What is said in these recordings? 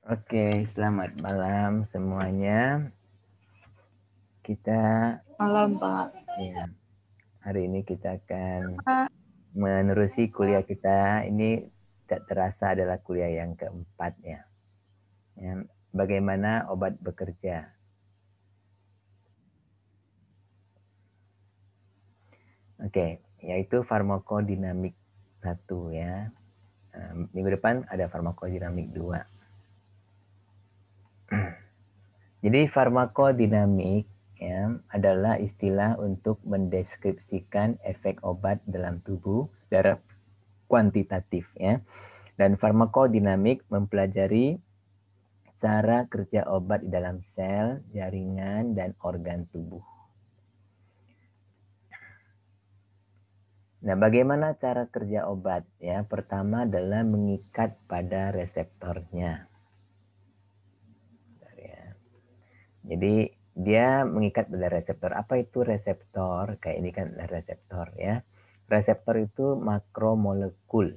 Oke, selamat malam semuanya. Kita Malam, Pak. ya, hari ini kita akan Pak. menerusi kuliah kita. Ini tak terasa adalah kuliah yang keempat ya. Bagaimana obat bekerja? Oke, yaitu farmakodinamik 1 ya. Minggu depan ada farmakodinamik 2. Jadi farmakodinamik ya, adalah istilah untuk mendeskripsikan efek obat dalam tubuh secara kuantitatif ya. Dan farmakodinamik mempelajari cara kerja obat di dalam sel, jaringan, dan organ tubuh. Nah, bagaimana cara kerja obat? Ya, pertama adalah mengikat pada reseptornya. Jadi dia mengikat pada reseptor. Apa itu reseptor? Kayak ini kan reseptor ya. Reseptor itu makromolekul.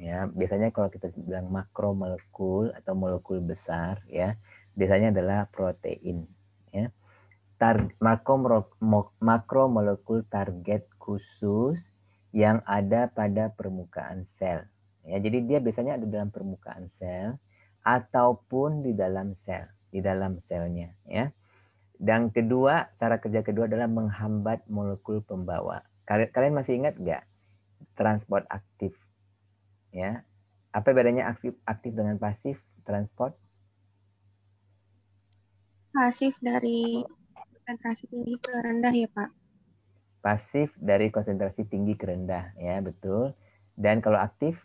Ya, biasanya kalau kita bilang makromolekul atau molekul besar ya, biasanya adalah protein ya. Makromolekul target khusus yang ada pada permukaan sel. Ya, jadi dia biasanya ada dalam permukaan sel ataupun di dalam selnya ya. Dan kedua, cara kerja kedua adalah menghambat molekul pembawa. Kalian masih ingat nggak transport aktif? Ya, apa bedanya aktif dengan pasif transport? Pasif dari konsentrasi tinggi ke rendah ya, Pak? Pasif dari konsentrasi tinggi ke rendah, ya betul. Dan kalau aktif?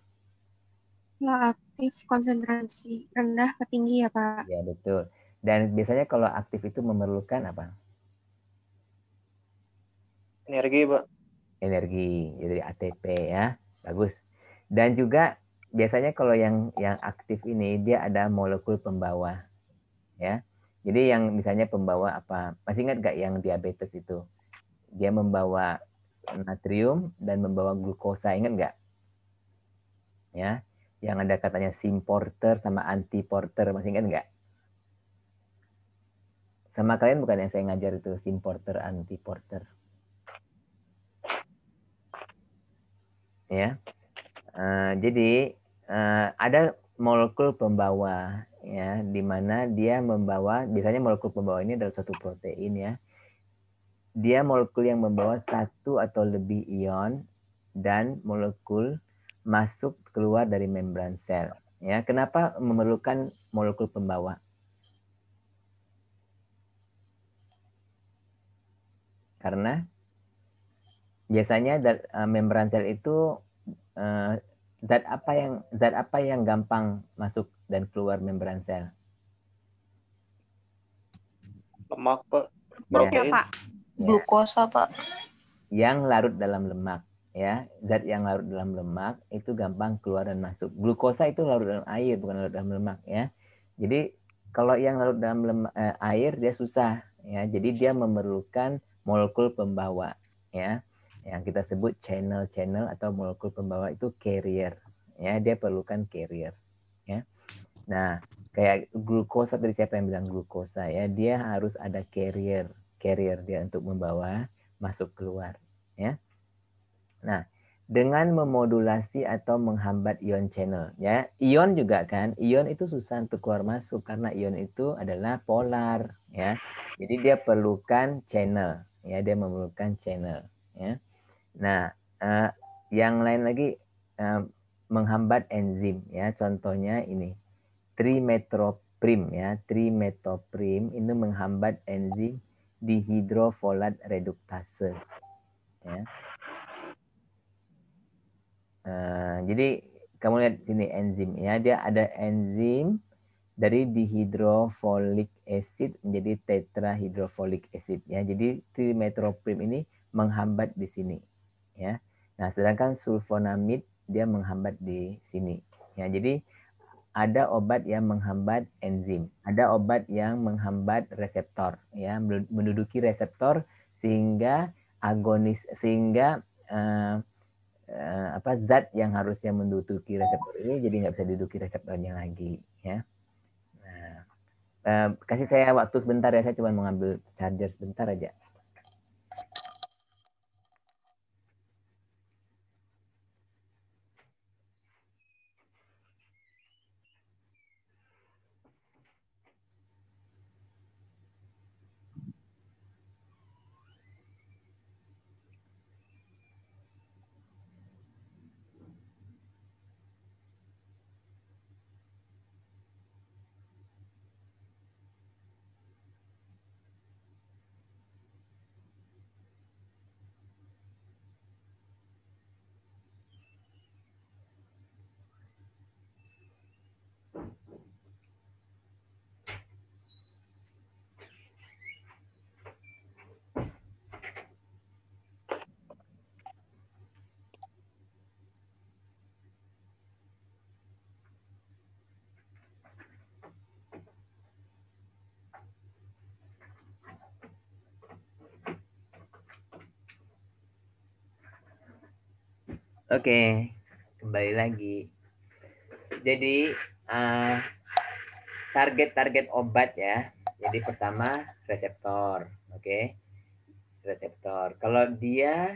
Kalau aktif konsentrasi rendah ke tinggi ya, Pak? Ya betul. Dan biasanya kalau aktif itu memerlukan apa? Energi, Pak. Energi, jadi ATP ya. Bagus. Dan juga biasanya kalau yang aktif ini dia ada molekul pembawa ya. Jadi yang misalnya pembawa apa? Masih ingat gak yang diabetes itu? Dia membawa natrium dan membawa glukosa, ingat nggak? Ya, yang ada katanya symporter sama antiporter, masih ingat nggak? Sama kalian bukan yang saya ngajar itu symporter, antiporter? Ya, jadi ada molekul pembawa ya, di mana dia membawa, biasanya molekul pembawa ini adalah suatu protein ya. Dia molekul yang membawa satu atau lebih ion dan molekul masuk keluar dari membran sel. Ya, kenapa memerlukan molekul pembawa? Karena biasanya membran sel itu zat apa yang gampang masuk dan keluar membran sel? Lemak, Pak. Ya, Protein. Pak. Glukosa, Pak. Yang larut dalam lemak ya. Zat yang larut dalam lemak itu gampang keluar dan masuk. Glukosa itu larut dalam air, bukan larut dalam lemak ya. Jadi kalau yang larut dalam air dia susah ya. Jadi dia memerlukan molekul pembawa ya. Yang kita sebut channel atau molekul pembawa itu carrier ya. Dia perlukan carrier ya. Nah, kayak glukosa tadi, siapa yang bilang glukosa ya? Dia harus ada carrier dia untuk membawa masuk keluar ya. Nah, dengan memodulasi atau menghambat ion channel ya. Ion juga kan, ion itu susah untuk keluar masuk karena ion itu adalah polar ya. Jadi dia perlukan channel ya, dia memerlukan channel ya. Nah, yang lain lagi menghambat enzim ya. Contohnya ini trimetoprim ya. Trimetoprim ini menghambat enzim dihidrofolat reduktase ya. Jadi kamu lihat sini enzim ya, dia ada enzim dari dihidrofolic acid menjadi tetrahidrofolic acid ya. Jadi trimetoprim ini menghambat di sini ya. Nah, sedangkan sulfonamid dia menghambat di sini ya. Jadi ada obat yang menghambat enzim, ada obat yang menghambat reseptor ya, menduduki reseptor sehingga agonis, sehingga zat yang harusnya menduduki reseptor ini jadi nggak bisa diduduki reseptornya lagi ya. Nah, Kasih saya waktu sebentar ya, saya cuma mau ngambil charger sebentar aja. Oke, kembali lagi. Jadi target-target obat ya. Jadi pertama reseptor, oke. Reseptor. Kalau dia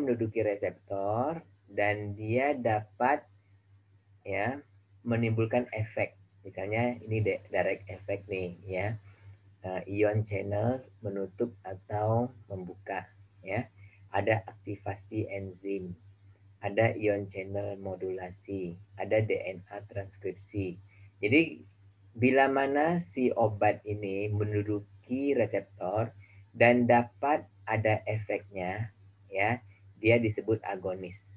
menduduki reseptor dan dia dapat ya menimbulkan efek. Misalnya ini direct effect nih ya. Ion channel menutup atau membuka ya. Ada aktivasi enzim, ada ion channel modulasi, ada DNA transkripsi. Jadi bila mana si obat ini menduduki reseptor dan dapat ada efeknya, ya, dia disebut agonis.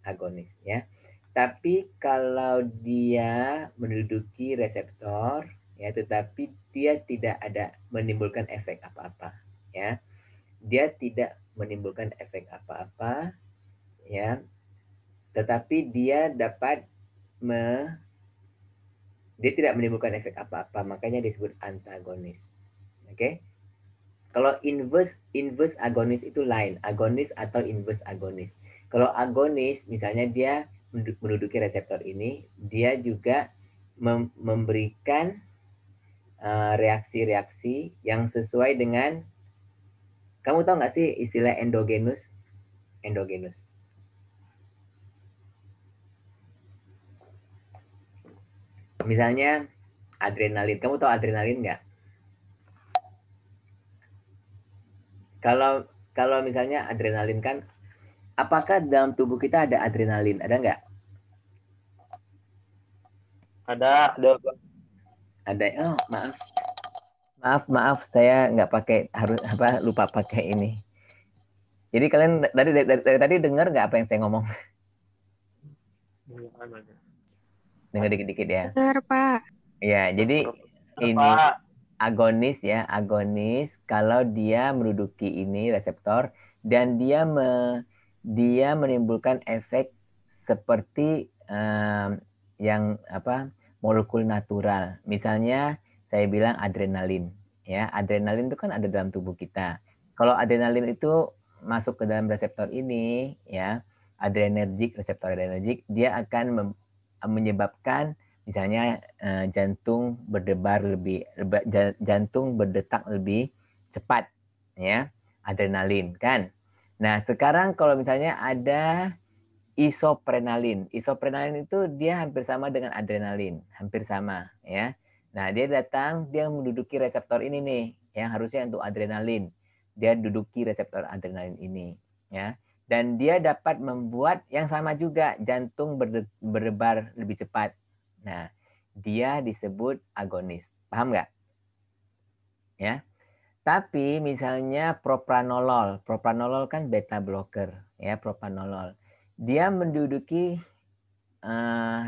Agonis, ya. Tapi kalau dia menduduki reseptor, ya, tetapi dia tidak ada menimbulkan efek apa-apa, ya. Dia tidak menimbulkan efek apa-apa, ya, tetapi dia tidak menimbulkan efek apa-apa, makanya disebut antagonis. Oke. Kalau inverse agonis itu lain, agonis atau inverse agonis. Kalau agonis misalnya dia menduduki reseptor ini, dia juga memberikan reaksi-reaksi yang sesuai dengan, kamu tahu nggak sih istilah endogenus? Endogenus. Misalnya adrenalin. Kamu tahu adrenalin nggak? Kalau misalnya adrenalin kan, apakah dalam tubuh kita ada adrenalin? Ada nggak? Ada. Ada. Oh, maaf. Saya nggak pakai, lupa pakai ini. Jadi kalian dari tadi dengar nggak apa yang saya ngomong? Dengar dikit-dikit ya. Dengar, Pak. Ya, jadi ini agonis ya, agonis kalau dia menduduki ini reseptor dan dia menimbulkan efek seperti yang molekul natural. Misalnya saya bilang adrenalin, ya. Adrenalin itu kan ada dalam tubuh kita. Kalau adrenalin itu masuk ke dalam reseptor ini, ya, reseptor adrenergik, dia akan menyebabkan misalnya jantung berdetak lebih cepat, ya, adrenalin kan. Nah, sekarang kalau misalnya ada isoprenalin itu dia hampir sama dengan adrenalin, hampir sama, ya. Nah, dia menduduki reseptor ini nih, yang harusnya untuk adrenalin. Dia duduki reseptor adrenalin ini, ya. Dan dia dapat membuat yang sama juga, jantung berdebar lebih cepat. Nah, dia disebut agonis. Paham nggak? Ya. Tapi misalnya propranolol kan beta blocker, ya, propranolol. Dia menduduki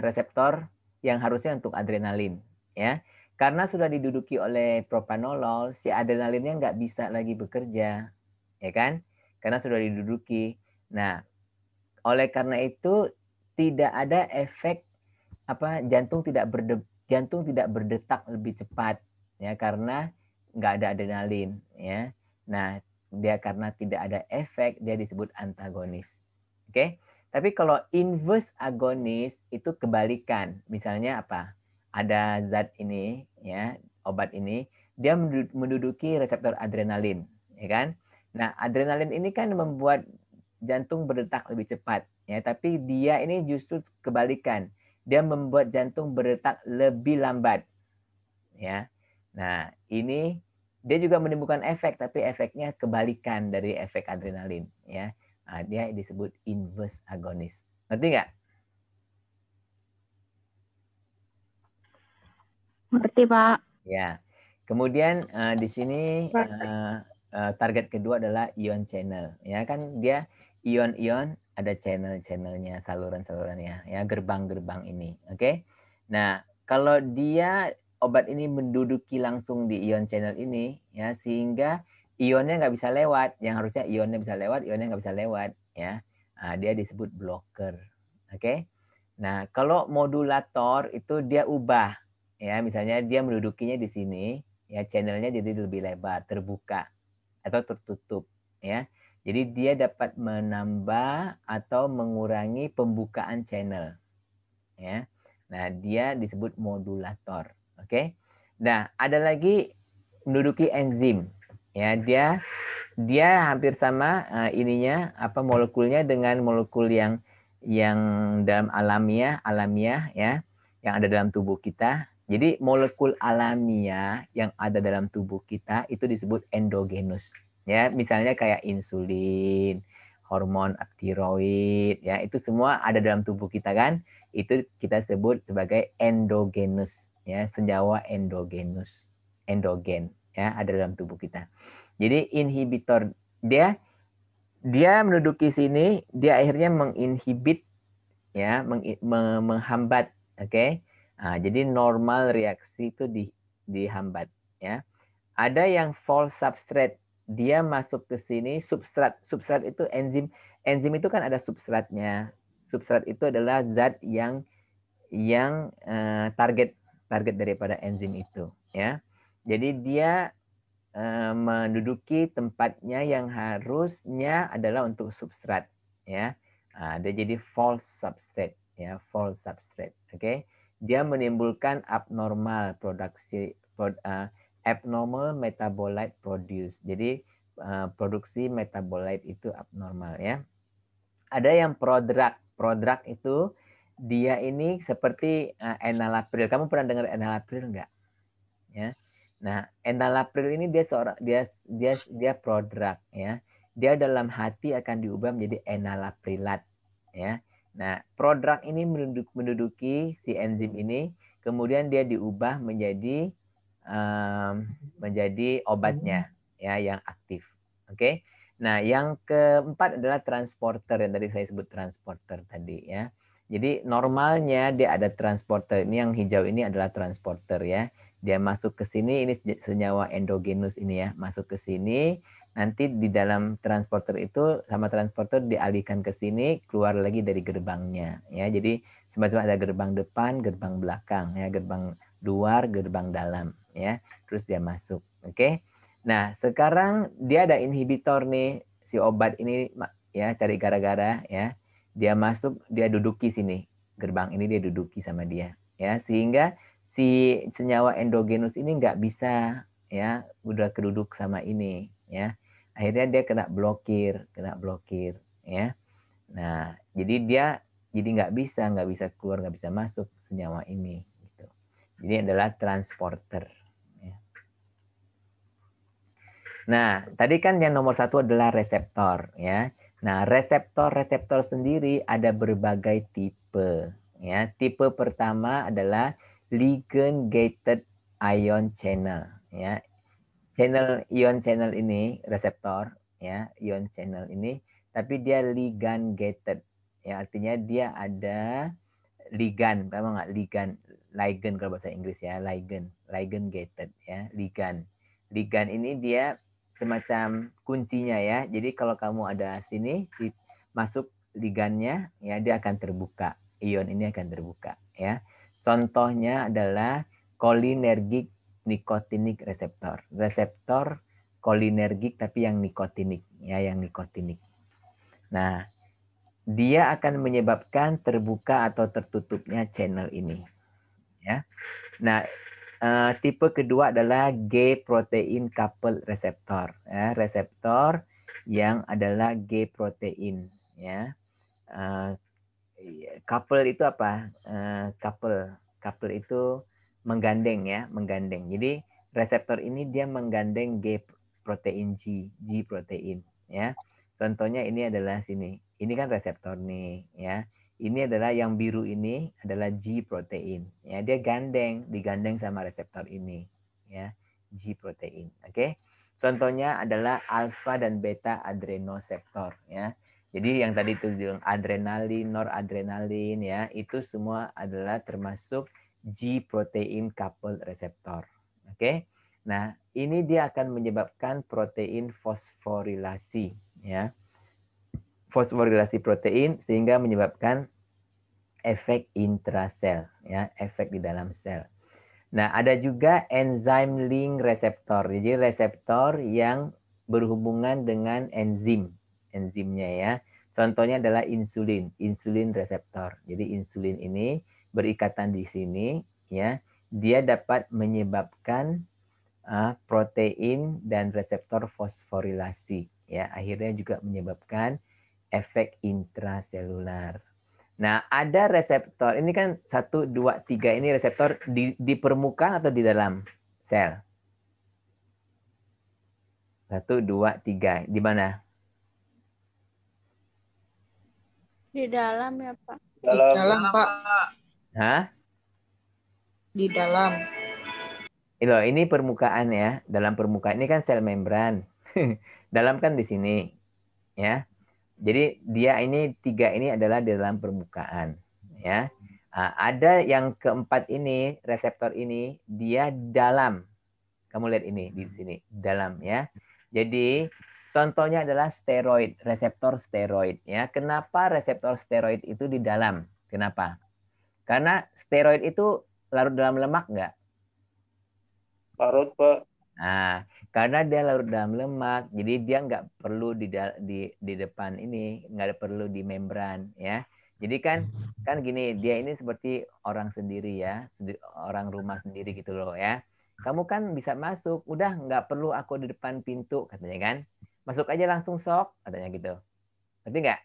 reseptor yang harusnya untuk adrenalin, ya. Karena sudah diduduki oleh propranolol, si adrenalinnya nggak bisa lagi bekerja, ya kan? Karena sudah diduduki. Nah, oleh karena itu tidak ada efek jantung tidak berdetak lebih cepat, ya, karena nggak ada adrenalin, ya. Nah, dia karena tidak ada efek, dia disebut antagonis. Oke? Tapi kalau inverse agonis itu kebalikan. Misalnya apa? ada zat ini, ya, obat ini, dia menduduki reseptor adrenalin, ya kan? Nah, adrenalin ini kan membuat jantung berdetak lebih cepat, ya, tapi dia ini justru kebalikan. Dia membuat jantung berdetak lebih lambat, ya. Nah, ini dia juga menimbulkan efek, tapi efeknya kebalikan dari efek adrenalin, ya. Nah, dia disebut inverse agonis. Ngerti nggak? Ngerti, Pak. Ya. Kemudian di sini target kedua adalah ion channel. Ya kan dia ion-ion ada channel-channelnya, saluran-salurannya, ya gerbang-gerbang ini. Oke. Nah, kalau dia obat ini menduduki langsung di ion channel ini, ya sehingga ionnya nggak bisa lewat, yang harusnya ionnya bisa lewat, ionnya nggak bisa lewat, ya. Nah, dia disebut blocker. Oke. Nah, kalau modulator itu dia ubah, ya misalnya dia mendudukinya di sini, ya channelnya jadi lebih lebar, terbuka atau tertutup, ya. Jadi dia dapat menambah atau mengurangi pembukaan channel, ya. Nah, dia disebut modulator, oke. Nah, ada lagi menduduki enzim, ya dia hampir sama ininya apa molekulnya dengan molekul yang dalam alamiah ya, yang ada dalam tubuh kita. Jadi molekul alamiah yang ada dalam tubuh kita itu disebut endogenus. Ya, misalnya kayak insulin, hormon tiroid, ya itu semua ada dalam tubuh kita kan? Itu kita sebut sebagai endogenus, ya senyawa endogenus, endogen, ya ada dalam tubuh kita. Jadi inhibitor dia menduduki sini, dia akhirnya menginhibit, ya menghambat, oke. Nah, jadi normal reaksi itu dihambat, ya. Ada yang false substrate, dia masuk ke sini substrat itu enzim itu kan ada substratnya. Substrat itu adalah zat yang target daripada enzim itu, ya. Jadi dia menduduki tempatnya yang harusnya adalah untuk substrat, ya. Dia jadi false substrate, ya false substrate, oke. Dia menimbulkan abnormal abnormal metabolite produce. Jadi produksi metabolite itu abnormal, ya. Ada yang prodrug. Prodrug itu dia ini seperti enalapril. Kamu pernah dengar enalapril nggak? Ya. Nah, enalapril ini dia prodrug, ya. Dia dalam hati akan diubah menjadi enalaprilat, ya. Nah, prodrug ini menduduki si enzim ini, kemudian dia diubah menjadi obatnya, ya yang aktif. Oke. Nah, yang keempat adalah transporter yang tadi saya sebut transporter tadi, ya. Jadi normalnya dia ada transporter. Ini yang hijau ini adalah transporter, ya. Dia masuk ke sini, ini senyawa endogenus ini, ya, masuk ke sini, nanti di dalam transporter itu sama transporter dialihkan ke sini, keluar lagi dari gerbangnya, ya. Jadi semacam ada gerbang depan, gerbang belakang, ya, gerbang luar, gerbang dalam, ya. Terus dia masuk, oke. Nah, sekarang dia ada inhibitor nih, si obat ini, ya, cari gara-gara, ya. Dia masuk, dia duduki sini, gerbang ini dia duduki sama dia, ya, sehingga si senyawa endogenus ini nggak bisa, ya udah keduduk sama ini, ya akhirnya dia kena blokir, ya. Nah, jadi dia nggak bisa keluar, nggak bisa masuk senyawa ini gitu. Jadi adalah transporter, ya. Nah, tadi kan yang nomor satu adalah reseptor, ya. Nah, reseptor sendiri ada berbagai tipe, ya. Tipe pertama adalah ligand gated ion channel, ya. Ion channel ini reseptor, ya, ion channel ini, tapi dia ligand gated, ya, artinya dia ada ligand, tahu nggak ligand kalau bahasa Inggris, ya, ligand gated, ya, ligand ini dia semacam kuncinya, ya. Jadi kalau kamu ada sini masuk ligandnya, ya dia akan terbuka, ion ini akan terbuka, ya. Contohnya adalah cholinergic nikotinik reseptor cholinergic tapi yang nikotinik, ya, yang nikotinik. Nah, dia akan menyebabkan terbuka atau tertutupnya channel ini, Ya. Nah, tipe kedua adalah G protein coupled receptor. Ya, reseptor yang adalah G protein. Ya. Couple itu apa? Couple itu menggandeng ya, menggandeng. Jadi reseptor ini dia menggandeng G protein G protein ya. Contohnya ini adalah sini. Ini kan reseptor nih ya. Ini adalah yang biru ini adalah G protein ya. Dia digandeng sama reseptor ini ya. G protein. Oke. Contohnya adalah alfa dan beta adrenoseptor ya. Jadi yang tadi itu adrenalin, noradrenalin ya, itu semua adalah termasuk G protein coupled receptor. Oke. Nah, ini dia akan menyebabkan protein fosforilasi ya. Fosforilasi protein sehingga menyebabkan efek intrasel ya, efek di dalam sel. Nah, ada juga enzim link reseptor. Jadi reseptor yang berhubungan dengan enzimnya ya. Contohnya adalah insulin reseptor. Jadi insulin ini berikatan di sini ya. Dia dapat menyebabkan protein dan reseptor fosforilasi ya. Akhirnya juga menyebabkan efek intraselular. Nah, ada reseptor. Ini kan 1, 2, 3 ini reseptor di permukaan atau di dalam sel? 1, 2, 3. Di mana? Di dalam ya, Pak. Di dalam, Pak. Hah? Di dalam. Loh, ini permukaan ya. Dalam permukaan ini kan sel membran. Dalam kan di sini. Ya. Jadi dia ini 3 ini adalah di dalam permukaan. Ya. Ada yang keempat ini, reseptor ini, dia dalam. Kamu lihat ini di sini, dalam ya. Jadi contohnya adalah steroid, reseptor steroid ya. Kenapa reseptor steroid itu di dalam? Kenapa? Karena steroid itu larut dalam lemak nggak? Larut, Pak. Nah, karena dia larut dalam lemak, jadi dia nggak perlu di depan ini, nggak perlu di membran ya. Jadi kan gini, dia ini seperti orang sendiri ya, orang rumah sendiri gitu loh ya. Kamu kan bisa masuk, udah nggak perlu aku di depan pintu katanya kan. Masuk aja langsung sok katanya gitu. Ngerti nggak?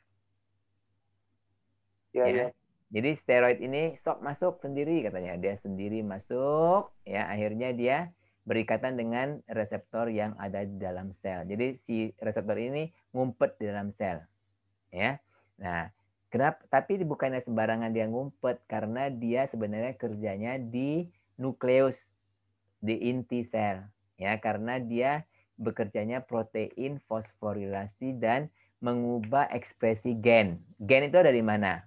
Iya, Ya. iya. Jadi steroid ini sok masuk sendiri katanya. Dia sendiri masuk, ya akhirnya dia berikatan dengan reseptor yang ada di dalam sel. Jadi si reseptor ini ngumpet di dalam sel. Ya. Nah, kenapa? Tapi bukannya sembarangan dia ngumpet karena dia sebenarnya kerjanya di nukleus, di inti sel. Ya, karena dia bekerjanya protein fosforilasi dan mengubah ekspresi gen. Gen itu dari mana?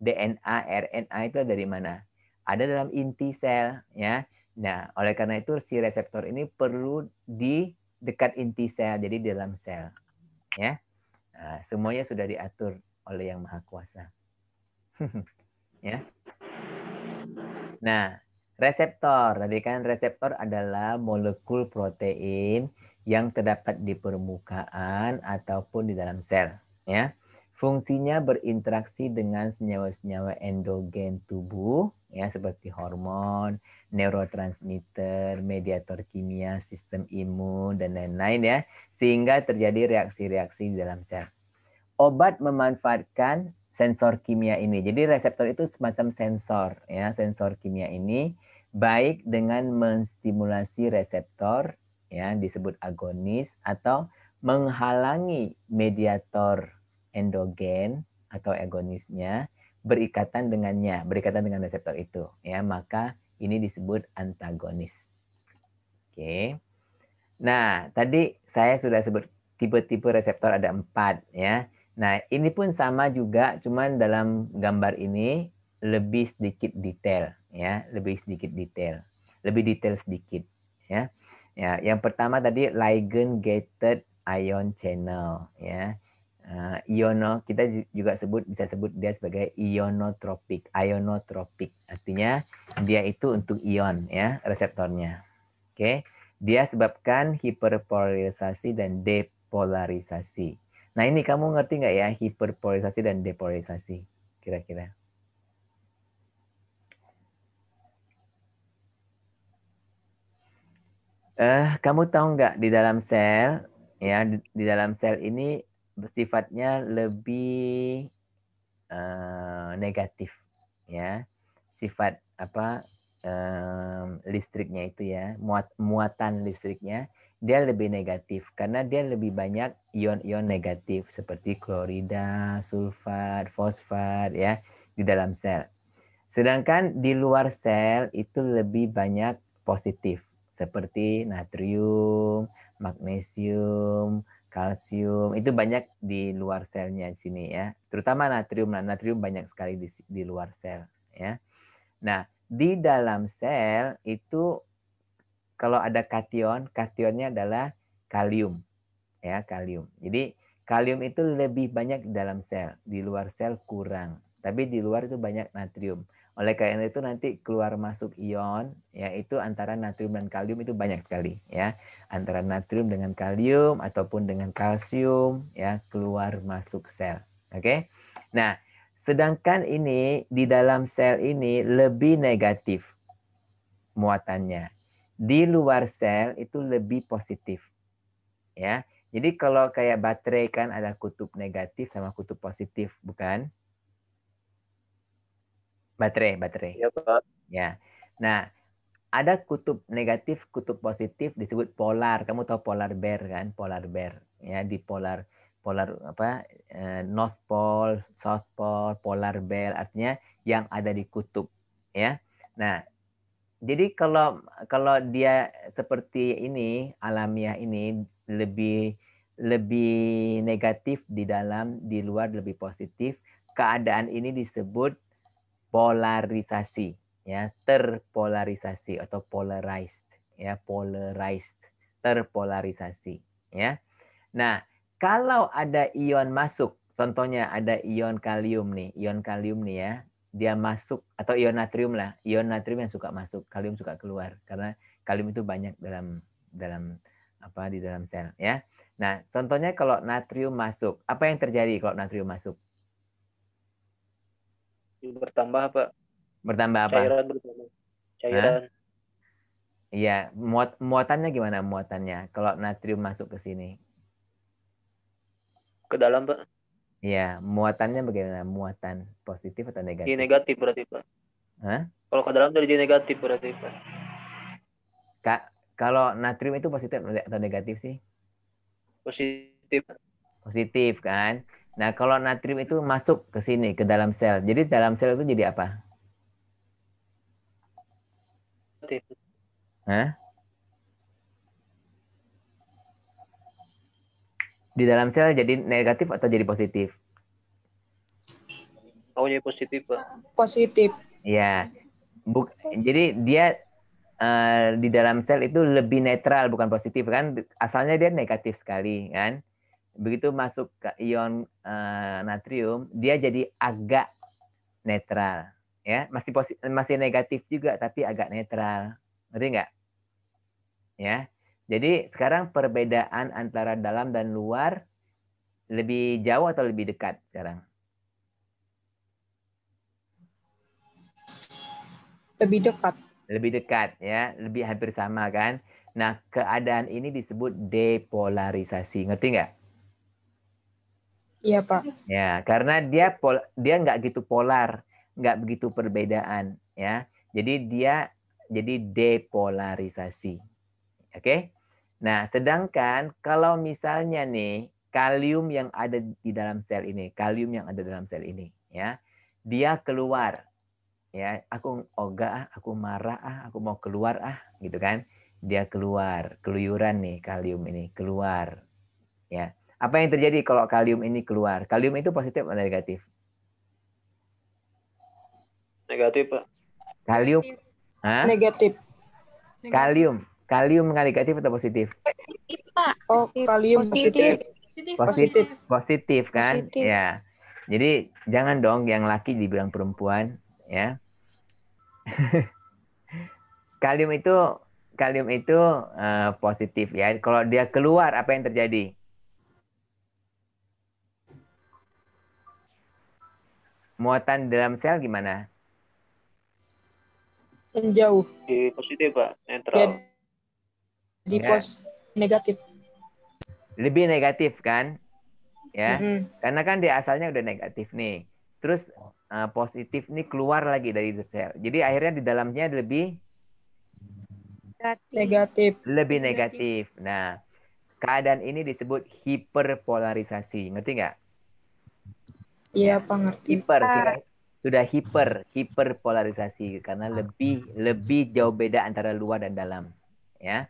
DNA, RNA itu dari mana? Ada dalam inti sel, ya. Nah, oleh karena itu si reseptor ini perlu di dekat inti sel, jadi di dalam sel, ya. Nah, semuanya sudah diatur oleh Yang Maha Kuasa. Ya. Nah, reseptor, tadi kan reseptor adalah molekul protein yang terdapat di permukaan ataupun di dalam sel, ya. Fungsinya berinteraksi dengan senyawa-senyawa endogen tubuh ya seperti hormon, neurotransmitter, mediator kimia, sistem imun dan lain-lain ya sehingga terjadi reaksi-reaksi di dalam sel. Obat memanfaatkan sensor kimia ini. Jadi reseptor itu semacam sensor ya, sensor kimia ini baik dengan menstimulasi reseptor ya disebut agonis atau menghalangi mediator endogen atau agonisnya berikatan dengannya, berikatan dengan reseptor itu ya, maka ini disebut antagonis. Oke. Nah, tadi saya sudah sebut tipe-tipe reseptor ada 4 ya. Nah, ini pun sama juga, cuman dalam gambar ini lebih sedikit detail ya, lebih sedikit detail. Lebih detail sedikit ya. Ya, yang pertama tadi ligand gated ion channel ya. Kita juga bisa sebut dia sebagai ionotropik. Artinya dia itu untuk ion ya, reseptornya. Oke. Dia sebabkan hiperpolarisasi dan depolarisasi. Nah ini kamu ngerti nggak ya hiperpolarisasi dan depolarisasi? Kira-kira. Kamu tahu nggak di dalam sel, ya di dalam sel ini sifatnya lebih negatif, ya. Sifat apa listriknya itu ya, muatan listriknya dia lebih negatif karena dia lebih banyak ion-ion negatif seperti klorida, sulfat, fosfat ya di dalam sel. Sedangkan di luar sel itu lebih banyak positif seperti natrium, magnesium, kalsium. Itu banyak di luar selnya di sini ya. Terutama natrium. Nah, natrium banyak sekali di luar sel ya. Nah, di dalam sel itu kalau ada kation, kationnya adalah kalium ya, kalium. Jadi kalium itu lebih banyak di dalam sel, di luar sel kurang. Tapi di luar itu banyak natrium. Oleh karena itu nanti keluar masuk ion, yaitu antara natrium dan kalium itu banyak sekali ya. Antara natrium dengan kalium ataupun dengan kalsium ya keluar masuk sel. Oke. Nah, sedangkan ini di dalam sel ini lebih negatif muatannya. Di luar sel itu lebih positif. Ya. Jadi kalau kayak baterai kan ada kutub negatif sama kutub positif, bukan? Baterai. Iya, Pak. Ya. Nah, ada kutub negatif, kutub positif disebut polar. Kamu tahu polar bear kan? Polar bear. Ya, di polar apa? North Pole, South Pole, polar bear artinya yang ada di kutub, ya. Nah, jadi kalau dia seperti ini, alamiah ini lebih negatif di dalam, di luar lebih positif. Keadaan ini disebut polarisasi, ya, terpolarisasi atau polarized, ya, polarized, terpolarisasi, ya. Nah, kalau ada ion masuk, contohnya ada ion kalium nih ya, dia masuk atau ion natrium lah, ion natrium yang suka masuk, kalium suka keluar karena kalium itu banyak dalam di dalam sel ya. Nah, contohnya kalau natrium masuk, apa yang terjadi kalau natrium masuk? Bertambah, Pak. Bertambah apa? Cairan bertambah. Hah? Cairan. Iya, muatannya gimana muatannya kalau natrium masuk ke sini? Ke dalam, Pak. Iya, muatannya bagaimana? Muatan positif atau Jadi negatif? negatif berarti, Pak. Hah? Kalau ke dalam jadi negatif berarti, Pak. Kalau natrium itu positif atau negatif sih? Positif. Positif kan? Nah, kalau natrium itu masuk ke sini, ke dalam sel. Jadi dalam sel itu jadi apa? Negatif. Hah? Di dalam sel jadi negatif atau jadi positif? Oh, jadi positif, Pak. Positif. Iya. Jadi dia di dalam sel itu lebih netral, bukan positif kan? Asalnya dia negatif sekali kan? Begitu masuk ke ion natrium, dia jadi agak netral, ya masih negatif juga tapi agak netral, ngerti nggak? Ya, jadi sekarang perbedaan antara dalam dan luar lebih jauh atau lebih dekat sekarang? Lebih dekat. Lebih dekat ya, lebih hampir sama kan? Nah, keadaan ini disebut depolarisasi, ngerti nggak? Iya, Pak. Ya, karena dia nggak gitu polar, nggak begitu perbedaan ya. Jadi dia jadi depolarisasi. Oke? Nah, sedangkan kalau misalnya nih kalium yang ada di dalam sel ini, kalium yang ada dalam sel ini ya, dia keluar ya, aku ogah aku marah aku mau keluar gitu kan. Dia keluar, keluyuran nih kalium ini keluar ya. Apa yang terjadi kalau kalium ini keluar? Kalium itu positif atau negatif? Negatif, Pak. Kalium, hah? Negatif. Kalium negatif atau positif? Oh, kalium positif. Positif kan? Positif. Ya. Jadi jangan dong yang laki dibilang perempuan ya. Kalium itu positif ya. Kalau dia keluar apa yang terjadi? Muatan dalam sel gimana? Menjauh. Jadi positif, Pak. Netral. Jadi Di Ya. pos negatif. Lebih negatif kan? Ya. Mm-mm. Karena kan dia asalnya udah negatif nih. Terus positif nih keluar lagi dari sel. Jadi akhirnya di dalamnya lebih Negatif. negatif. Nah, keadaan ini disebut hiperpolarisasi. Ngerti nggak? Iya, Pak, ngerti. Hiper sudah hiperpolarisasi karena lebih jauh beda antara luar dan dalam. Ya.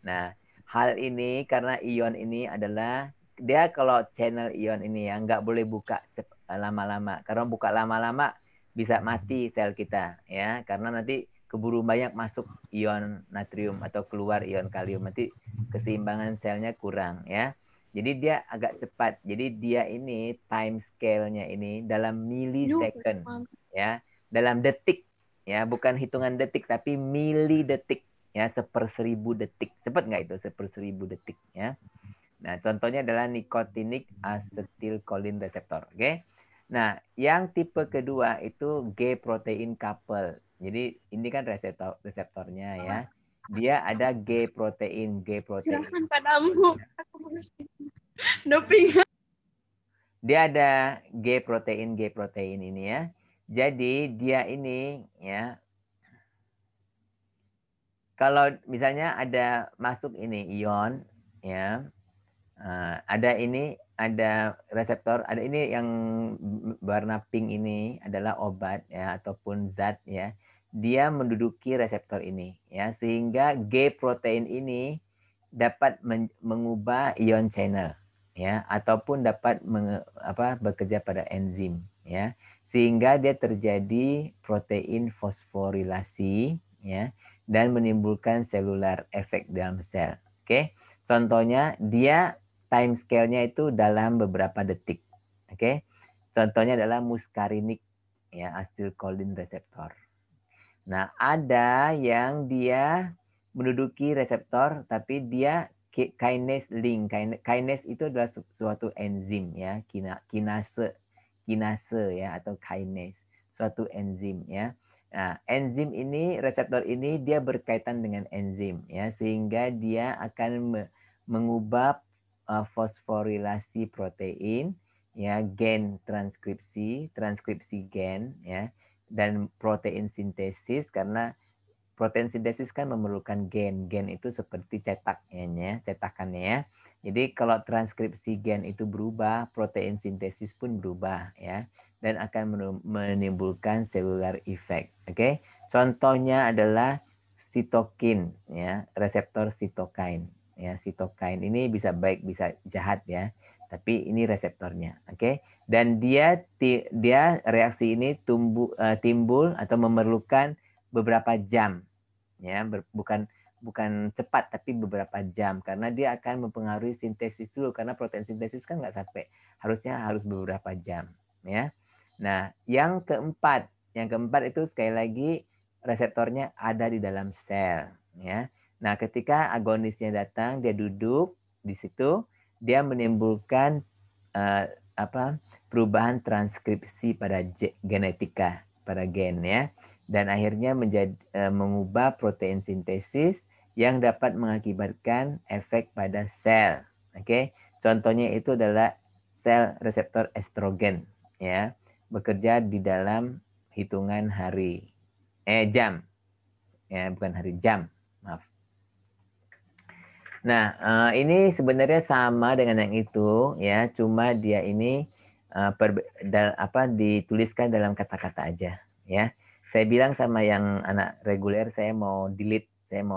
Nah, hal ini karena ion ini adalah dia kalau channel ion ini ya nggak boleh buka lama-lama. Karena buka lama-lama bisa mati sel kita ya karena nanti keburu banyak masuk ion natrium atau keluar ion kalium nanti keseimbangan selnya kurang ya. Jadi dia agak cepat. Jadi dia ini time scale-nya ini dalam milisecond ya, dalam detik ya, bukan hitungan detik tapi milidetik ya, 1/1000 detik. Cepat nggak itu 1/1000 detik ya. Nah, contohnya adalah nicotinic acetylcholine receptor. Oke. Nah, yang tipe kedua itu G protein couple. Jadi ini kan reseptornya ya. Dia ada G protein. Silakan padamu. Doping. Dia ada G protein ini ya. Jadi dia ini ya, kalau misalnya ada masuk ini ion ya, ada reseptor, ada ini yang warna pink ini adalah obat ya ataupun zat ya. Dia menduduki reseptor ini ya, sehingga G protein ini dapat mengubah ion channel ya ataupun dapat bekerja pada enzim ya, sehingga dia terjadi protein fosforilasi ya dan menimbulkan selular efek dalam sel. Oke. Contohnya dia time scale-nya itu dalam beberapa detik. Oke. Contohnya adalah muscarinic ya, acetylcholine receptor. Nah, ada yang dia menduduki reseptor tapi dia kinase link. Kinase itu adalah suatu enzim ya, kinase ya atau kinase, suatu enzim ya. Nah, enzim ini, reseptor ini dia berkaitan dengan enzim ya, sehingga dia akan mengubah fosforilasi protein ya, gen transkripsi gen ya, dan protein sintesis, karena protein sintesis kan memerlukan gen. Gen itu seperti cetakannya ya. Jadi kalau transkripsi gen itu berubah, protein sintesis pun berubah ya, dan akan menimbulkan cellular effect. Oke. Contohnya adalah sitokin ya, reseptor sitokin ya. Sitokin ini bisa baik bisa jahat ya. Tapi ini reseptornya, oke? Dan dia reaksi ini timbul atau memerlukan beberapa jam, ya, bukan cepat tapi beberapa jam karena dia akan mempengaruhi sintesis dulu karena protein sintesis kan nggak sampai, harus beberapa jam, ya. Nah, yang keempat itu sekali lagi reseptornya ada di dalam sel, ya. Nah, ketika agonisnya datang, dia duduk di situ. Dia menimbulkan perubahan transkripsi pada genetika pada gen ya, dan akhirnya mengubah protein sintesis yang dapat mengakibatkan efek pada sel. Oke, contohnya itu adalah sel reseptor estrogen ya, bekerja di dalam hitungan jam ya, bukan hari, jam, maaf. Nah, ini sebenarnya sama dengan yang itu ya, cuma dia ini dituliskan dalam kata-kata aja ya. Saya bilang sama yang anak reguler, saya mau delete, saya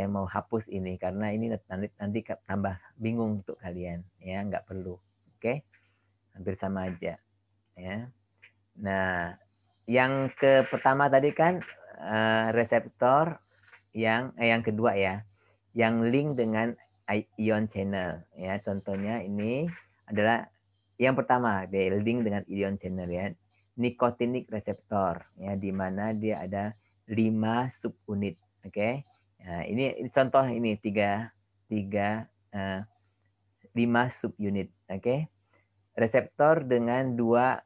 mau hapus ini karena ini nanti tambah bingung untuk kalian ya, nggak perlu. Oke? Hampir sama aja ya. Nah, yang pertama tadi kan reseptor yang kedua ya, yang link dengan ion channel ya. Contohnya ini adalah yang pertama, dia link dengan ion channel ya, nicotinic receptor ya, di mana dia ada 5 subunit. Oke. Nah, ini contoh ini 5 subunit. Oke. Reseptor dengan 2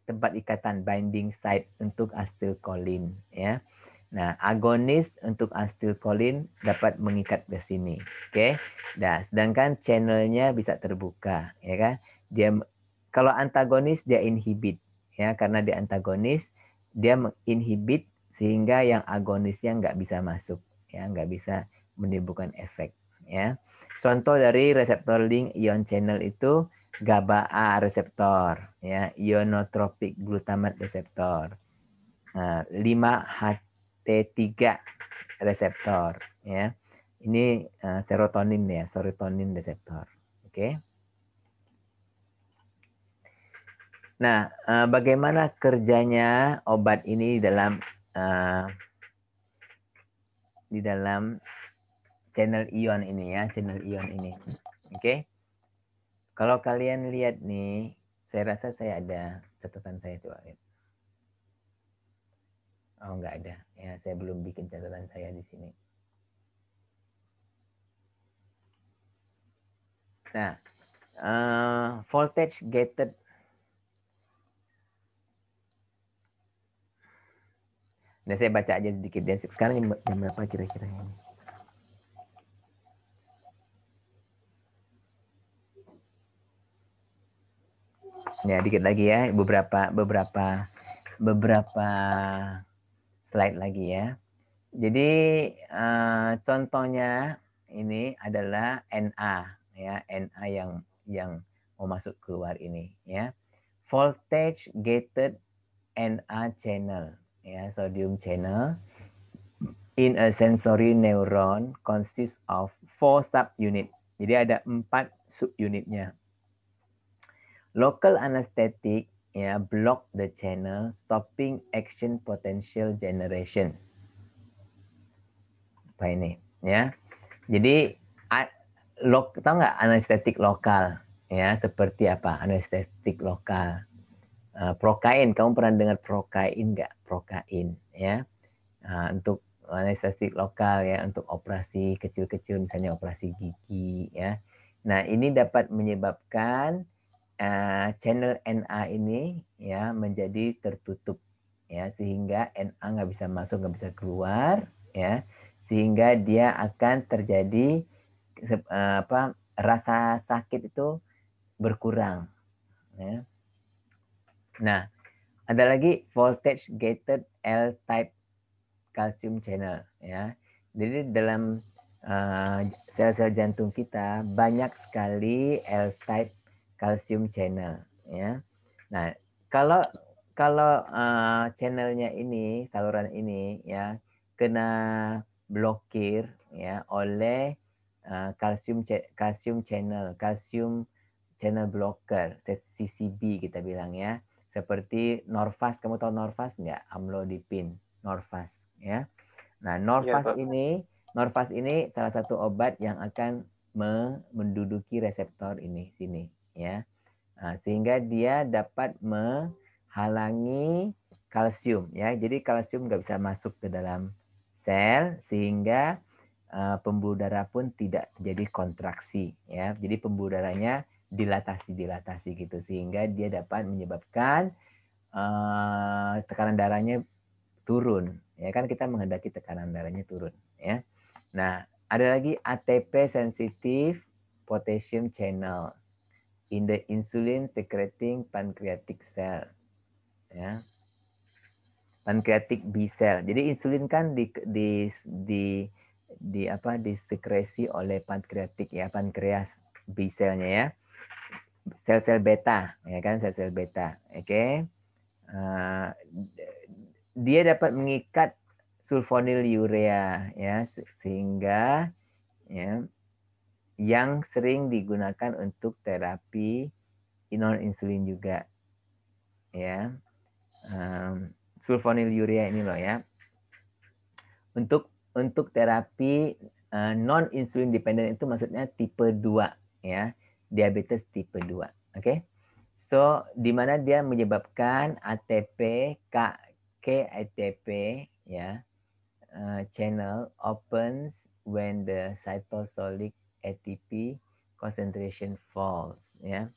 tempat ikatan, binding site untuk acetylcholine ya. Nah, agonis untuk acetylcholine dapat mengikat ke sini. Oke. Nah, sedangkan channelnya bisa terbuka, ya kan? Dia kalau antagonis dia inhibit, ya, karena dia antagonis dia menginhibit sehingga yang agonisnya nggak bisa masuk, ya, nggak bisa menimbulkan efek, ya. Contoh dari reseptor link ion channel itu GABA A reseptor, ya, ionotropic glutamate reseptor, 5-HT3 reseptor, ya. Ini serotonin ya, serotonin reseptor. Oke. Nah, bagaimana kerjanya obat ini di dalam channel ion ini ya, channel ion ini. Oke. Kalau kalian lihat nih, saya rasa saya ada catatan saya tuh. Oh, nggak ada. Ya, saya belum bikin catatan saya di sini. Nah, voltage gated. Nah, saya baca aja sedikit. Sekarang jam berapa kira-kira ini? Ya, dikit lagi ya. Beberapa slide lagi ya. Jadi contohnya ini adalah Na ya, Na yang mau masuk keluar ini ya. Voltage gated Na channel ya, sodium channel in a sensory neuron consists of 4 subunits. Jadi ada 4 subunitnya. Local anesthetic ya block the channel, stopping action potential generation. Apa ini ya? Jadi tahu nggak anestetik lokal ya, seperti apa anestetik lokal? Prokain, kamu pernah dengar prokain nggak? Prokain ya, untuk anestetik lokal ya, untuk operasi kecil-kecil misalnya operasi gigi ya. Nah, ini dapat menyebabkan channel Na ini ya menjadi tertutup ya, sehingga Na nggak bisa masuk, nggak bisa keluar ya, sehingga dia akan terjadi rasa sakit itu berkurang ya. Nah, ada lagi voltage gated L-type calcium channel ya. Jadi dalam sel-sel jantung kita banyak sekali L-type calcium channel ya. Nah, kalau channelnya ini, saluran ini ya kena blokir ya oleh calcium channel blocker, CCB kita bilang ya. Seperti Norvas, kamu tahu Norvas nggak? Amlodipin, Norvas ya. Nah, Norvas ini salah satu obat yang akan menduduki reseptor ini sini ya. Nah, sehingga dia dapat menghalangi kalsium ya. Jadi kalsium nggak bisa masuk ke dalam sel sehingga pembuluh darah pun tidak terjadi kontraksi ya. Jadi pembuluh darahnya dilatasi gitu sehingga dia dapat menyebabkan tekanan darahnya turun ya, kan kita menghendaki tekanan darahnya turun ya. Nah, ada lagi ATP sensitive potassium channel in the insulin secreting pancreatic cell ya, pancreatic B cell. Jadi insulin kan disekresi oleh pankreatik ya, pankreas B cell-nya ya, sel-sel beta ya kan, sel-sel beta. Oke. Dia dapat mengikat sulfonylurea ya, sehingga ya yang sering digunakan untuk terapi non insulin juga ya. Sulfonylurea ini loh ya, untuk terapi non insulin dependent, itu maksudnya tipe 2 ya, diabetes tipe 2. Oke. So, di mana dia menyebabkan ATP ATP ya, channel opens when the cytosolic ATP concentration falls ya.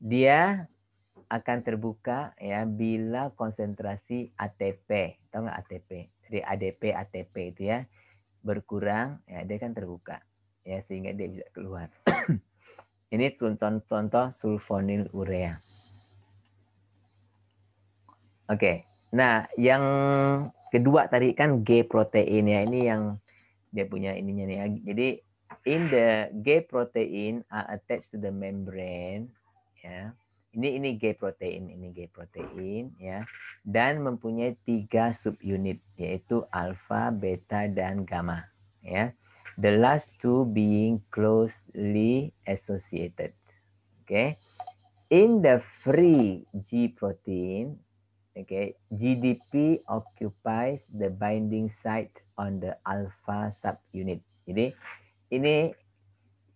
Dia akan terbuka ya bila konsentrasi ATP, tahu nggak ATP? Jadi ADP, ATP itu ya berkurang, ya dia kan terbuka, ya sehingga dia bisa keluar. Ini contoh sulfonil urea. Oke, nah yang kedua tadi kan G protein ya, ini yang dia punya ininya nih. Jadi in the G protein are attached to the membrane, ya. Ini G protein, ya, dan mempunyai 3 subunit yaitu alfa, beta, dan gamma, ya. The last two being closely associated. Okay. In the free G protein, okay, GDP occupies the binding site on the alpha subunit. Jadi ini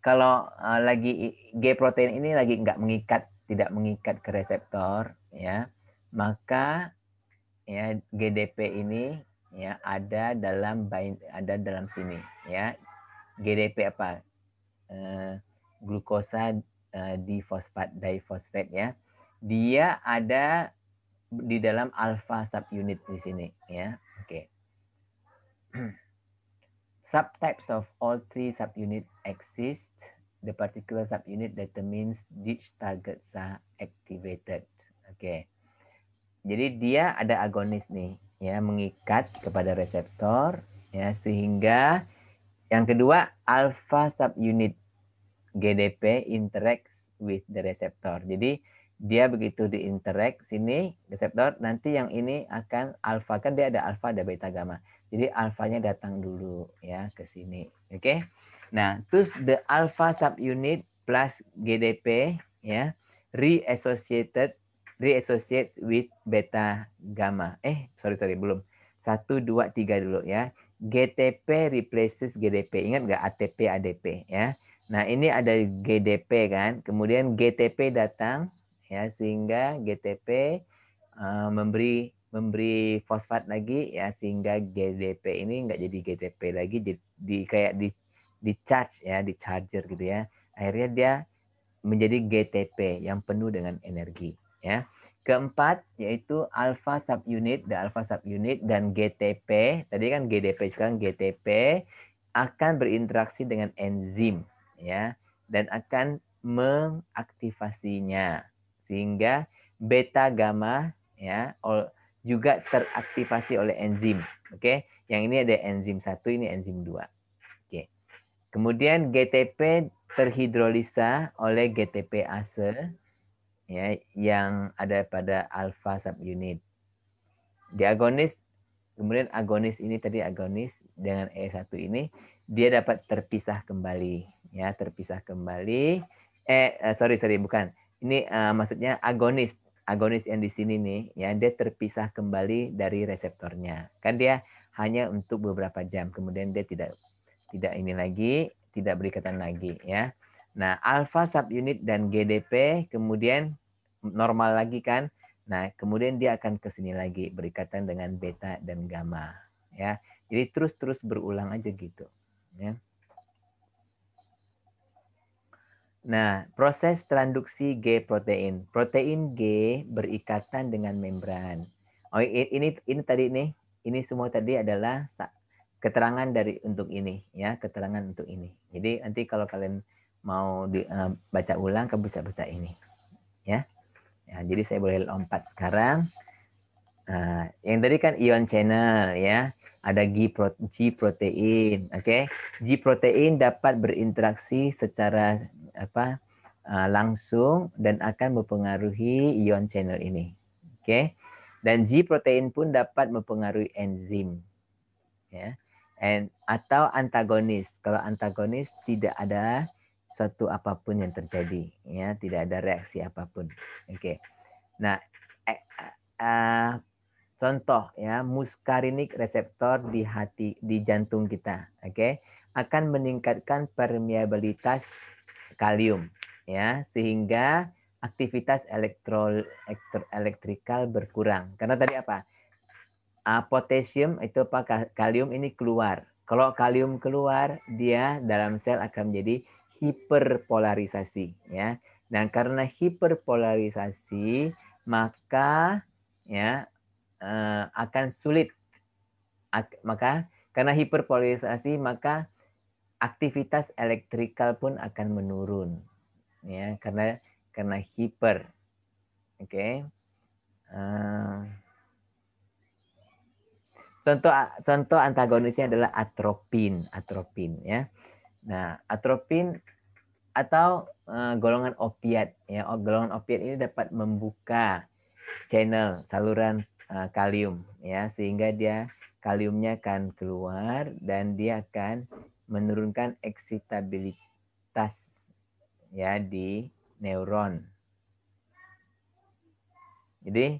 kalau lagi G protein ini lagi tidak mengikat ke reseptor, ya, maka ya GDP ini ya ada dalam sini, ya. GDP apa? Glukosa difosfat ya. Dia ada di dalam alpha subunit di sini, ya. Oke. Subtypes of all 3 subunits exist. The particular subunit determines which targets are activated. Oke. Jadi dia ada agonis nih, ya, mengikat kepada reseptor, ya, sehingga yang kedua alpha subunit GDP interacts with the receptor. Jadi dia begitu diinteract sini reseptor, nanti yang ini akan alfa, kan dia ada alfa, ada beta, gamma. Jadi alfanya datang dulu ya ke sini. Oke. Nah, terus the alpha subunit plus GDP ya reassociates with beta gamma. Sorry belum. 1 2 3 dulu ya. GTP replaces GDP. Ingat nggak ATP ADP ya. Nah, ini ada GDP kan. Kemudian GTP datang ya, sehingga GTP memberi fosfat lagi ya, sehingga GDP ini nggak jadi GTP lagi, kayak di charge ya, di charger gitu ya. Akhirnya dia menjadi GTP yang penuh dengan energi ya. Keempat yaitu alpha subunit, dan GTP. Tadi kan GDP, sekarang GTP akan berinteraksi dengan enzim ya, dan akan mengaktifasinya sehingga beta gamma ya juga teraktivasi oleh enzim. Oke, yang ini ada enzim 1, ini enzim 2. Oke. Kemudian GTP terhidrolisa oleh GTPase ya, yang ada pada alpha subunit. Diagonis, kemudian agonis ini tadi agonis dengan E1 ini dia dapat terpisah kembali ya, bukan. Ini maksudnya agonis yang di sini nih ya, dia terpisah kembali dari reseptornya. Kan dia hanya untuk beberapa jam, kemudian dia tidak ini lagi, tidak berikatan lagi ya. Nah, alpha subunit dan GDP kemudian normal lagi kan. Nah, kemudian dia akan ke sini lagi berikatan dengan beta dan gamma ya. Jadi terus berulang aja gitu ya. Nah, proses transduksi G protein. Protein G berikatan dengan membran. Oh, ini tadi nih. Ini semua tadi adalah keterangan untuk ini ya, keterangan untuk ini. Jadi nanti kalau kalian mau baca ulang, kamu bisa baca ini ya. Ya, jadi saya boleh lompat sekarang. Nah, yang tadi kan ion channel ya. Ada G protein, oke. G protein dapat berinteraksi secara langsung dan akan mempengaruhi ion channel ini, oke. Dan G protein pun dapat mempengaruhi enzim, ya. Atau antagonis. Kalau antagonis tidak ada suatu apapun yang terjadi, ya, tidak ada reaksi apapun, oke. Nah, contoh ya, muscarinic reseptor di jantung kita, oke, akan meningkatkan permeabilitas kalium ya, sehingga aktivitas elektrikal berkurang. Karena tadi apa? Potasium itu kalium ini keluar. Kalau kalium keluar, dia dalam sel akan menjadi hiperpolarisasi ya. Dan karena hiperpolarisasi, maka ya akan sulit Maka karena hiperpolarisasi maka aktivitas elektrikal pun akan menurun, ya, karena hiper. Oke. Contoh antagonisnya adalah atropin ya. Nah, atropin atau golongan opiat ya. Golongan opiat ini dapat membuka channel saluran kalium ya, sehingga kaliumnya akan keluar dan dia akan menurunkan eksitabilitas ya di neuron. Jadi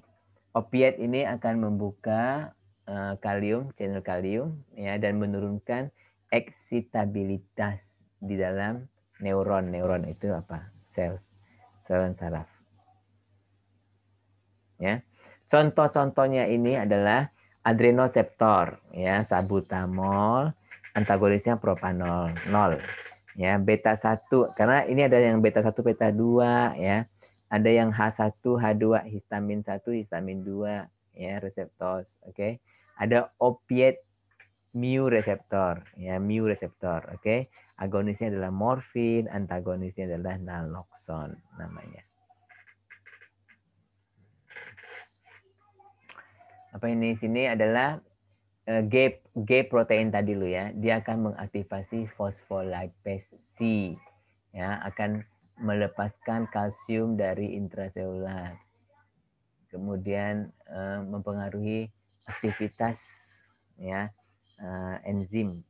opiat ini akan membuka channel kalium ya, dan menurunkan eksitabilitas di dalam neuron. Neuron itu apa? Sel saraf. Ya. Contoh-contohnya ini adalah adrenoseptor ya, salbutamol, antagonisnya propanol 0. Ya, beta 1 karena ini ada yang beta 1, beta 2 ya. Ada yang H1, H2, histamin 1, histamin 2 ya, reseptor. Oke. Ada opiat mu reseptor ya, mu reseptor. Oke. Agonisnya adalah morfin, antagonisnya adalah naloxone namanya. Apa ini sini adalah G protein tadi lo ya, dia akan mengaktifasi fosfolipase C ya, akan melepaskan kalsium dari intraselular, kemudian mempengaruhi aktivitas ya enzim,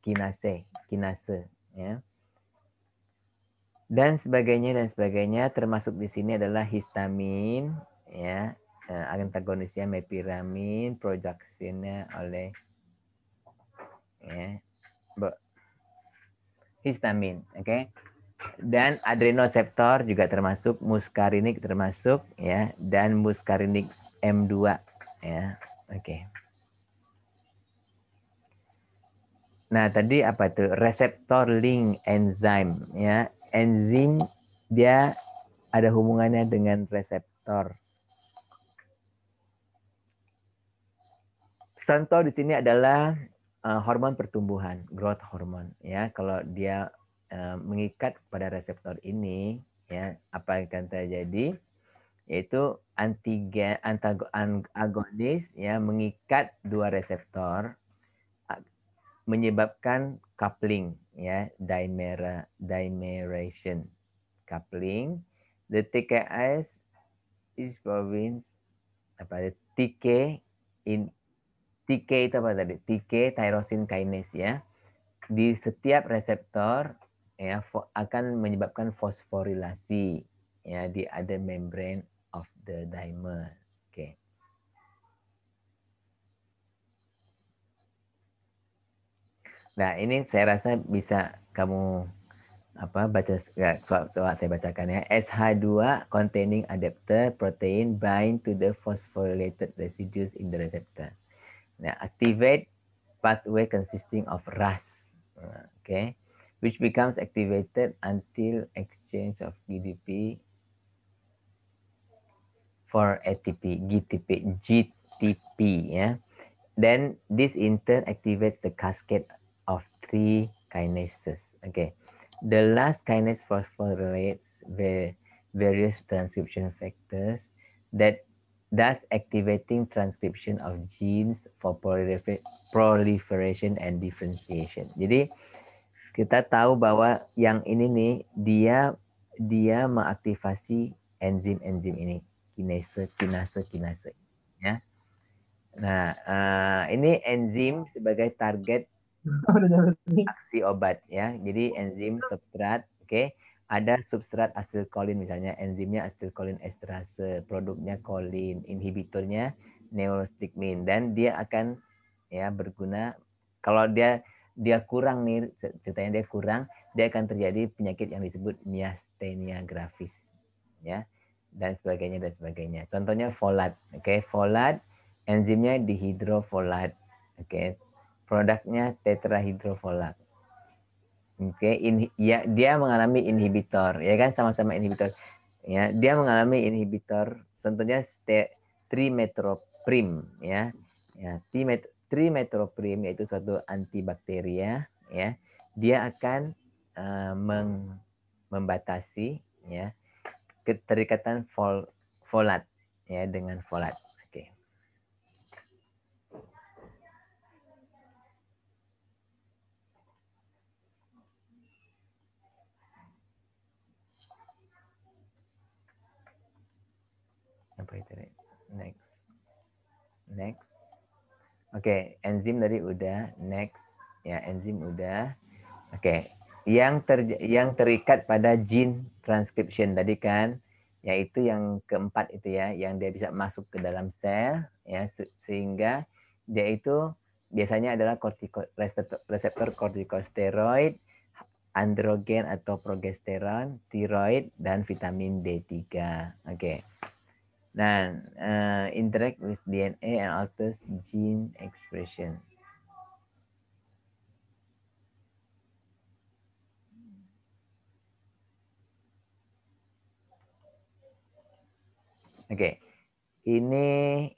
kinase ya, dan sebagainya, termasuk di sini adalah histamin ya, antagonisnya mepiramin, produksinya oleh ya, histamin, oke. Dan adrenoseptor juga termasuk, muskarinik termasuk ya, dan muskarinik M2 ya, oke. Nah, tadi apa tuh? Reseptor link enzim ya. Enzim dia ada hubungannya dengan reseptor. Contoh di sini adalah hormon pertumbuhan, growth hormone ya. Kalau dia mengikat pada reseptor ini ya, apa yang akan terjadi? Yaitu agonis ya, mengikat dua reseptor, menyebabkan coupling ya, dimeration coupling. The TKS is province apa? TK itu apa tadi? TK tyrosine kinase ya. Di setiap reseptor ya akan menyebabkan fosforilasi ya di other membrane of the dimer. Oke. Nah, ini saya rasa bisa kamu baca ya, saya bacakan ya. SH2 containing adapter protein bind to the phosphorylated residues in the receptor. Now, activate pathway consisting of RAS, which becomes activated until exchange of GDP for ATP, GTP, yeah. Then this in turn activates the cascade of 3 kinases. Okay, the last kinase phosphorylates various transcription factors that thus activating transcription of genes for proliferation and differentiation. Jadi kita tahu bahwa yang ini nih dia mengaktifasi enzim-enzim ini, kinase ya. Nah, ini enzim sebagai target aksi obat ya. Jadi enzim substrat, oke. Ada substrat asetilkolin misalnya, enzimnya asetilkolin esterase, produknya kolin, inhibitornya neurostigmin, dan dia akan ya berguna kalau dia kurang nih, ceritanya dia akan terjadi penyakit yang disebut myasthenia gravis ya, dan sebagainya. Contohnya folat, oke. Folat enzimnya dihidrofolat, oke. Produknya tetrahidrofolat. Oke, ya, dia mengalami inhibitor, ya kan, sama-sama inhibitor. Ya, dia mengalami inhibitor, contohnya trimethoprim, ya. Ya, trimethoprim yaitu suatu antibakteria, ya. Dia akan membatasi ya keterikatan folat ya dengan folat. Oke. Apa itu? Next. Next. Oke, enzim tadi udah. Next. Ya, enzim udah. Oke. Yang terikat pada gene transcription tadi kan, yaitu yang keempat itu ya, yang dia bisa masuk ke dalam sel ya sehingga dia itu biasanya adalah reseptor kortikosteroid, androgen atau progesteron, tiroid, dan vitamin D3. Oke. Nah, interact with DNA and alters gene expression. Oke. Ini